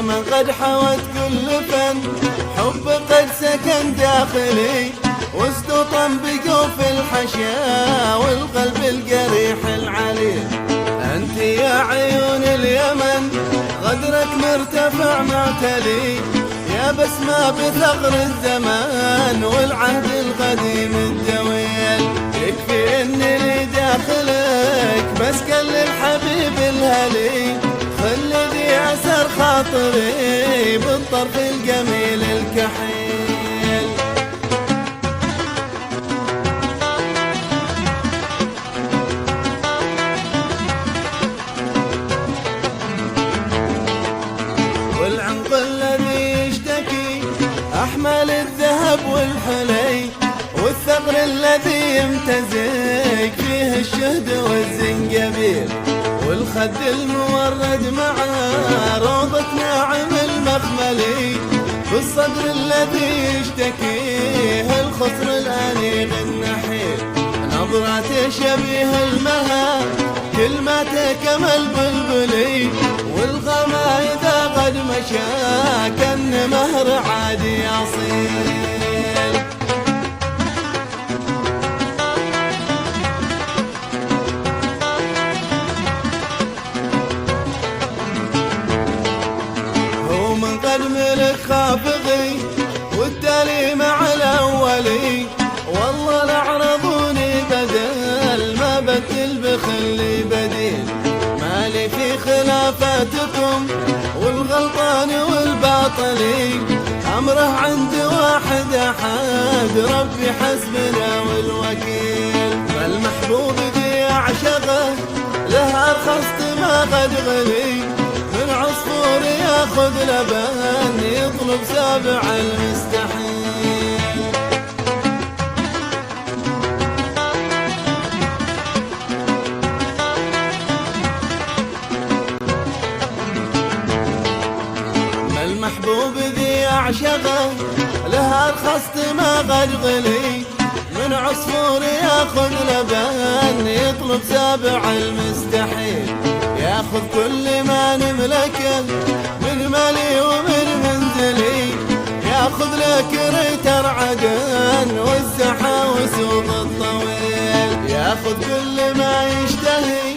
من قد حوت كل فن، حب قد سكن داخلي واستوطن بجوف الحشا والقلب القريح العليل. انت يا عيون اليمن غدرك مرتفع معتلي، يا بسمة بثغر الزمان والعهد القديم الدويل. يكفي اني لي داخلك مسكن للحبيب الهلي، خلي ذي اثر خاطري بالطرف الجميل الكحيل. والعنق الذي يشتكي أحمل الذهب والحلي، والثغر الذي يمتزج فيه الشهد والزنجبيل، والخد المورد مع روضة ناعم المخملي، والصدر الذي يشتكيه الخصر الأنيق النحيل. نظرته شبيه المها كلماته كما البلبلي، والغما إذا قد مشى كان مهر عادي أصيل. هو من قد ملك خافقي والتالي مع الأولي، والله لعرضوني بدل ما بدل بخلي بديل. مالي في خلافاتكم والغلطان والباطلي، أمره عند واحد أحد ربي حسبنا والوكيل. فالمحبوب ذي أعشقه له أرخصت ما قد غلي، من عصفور ياخذ لبن يطلب سابع المستحيل. المحبوب ذي أعشقه له أرخصت ما قد غلي، من عصفور ياخذ لبن يطلب سابع المستحيل. ياخذ كل ما نملكه من مالي ومن منزلي، ياخذ لك ريتر عدن والزحى وسوق الطويل، ياخذ كل ما يشتهي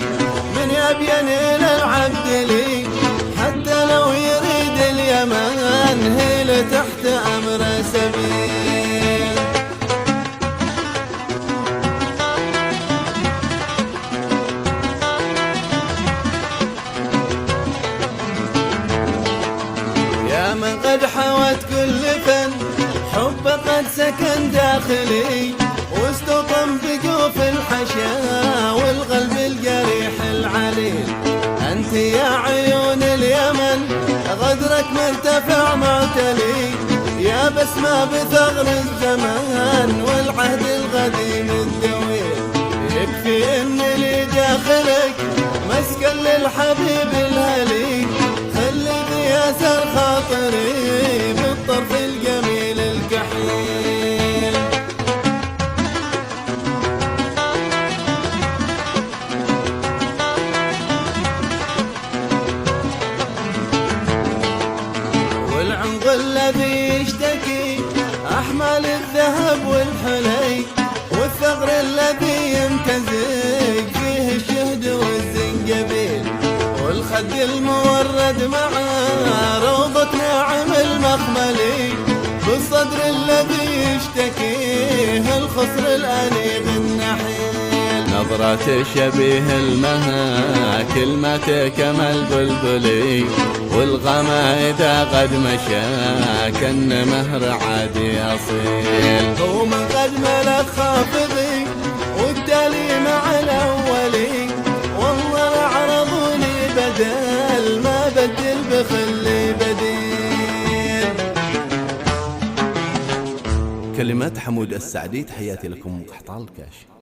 من يبين إلى العبدلي، حتى لو يريد اليمن هي تحت أمر سبيل. يا من قد حوت كل فن، حب قد سكن داخلي واستوطن بجوف الحشا والقلب الجريح العليل. انت يا عيون اليمن غدرك مرتفع معتلي، يا بسمة بثغر الزمان والعهد القديم الدويل. يكفي ان لي داخلك مسكن للحبيب الهلي، خلي ذي اثر خاطري بالطرف الجميل الكحيل. والعنق الذي يشتكي أحمل الذهب والحلي، والثغر الذي يمتزج فيه الشهد والزنجبيل، والخد المورد مع روضة ناعم المخملي، والصدر الذي يشتكيه الخصر الأنيق النحيل. نظرته شبيه المها كلمته كما البلبلي، والغما إذا قد مشى كان مهر عادي أصيل. هو من قد ملك خافضي والتالي مع الأولي، والله لعرضوني بدل ما بدل بخلي بديل. كلمات حمود السعدي، تحياتي لكم قحطان الكاش.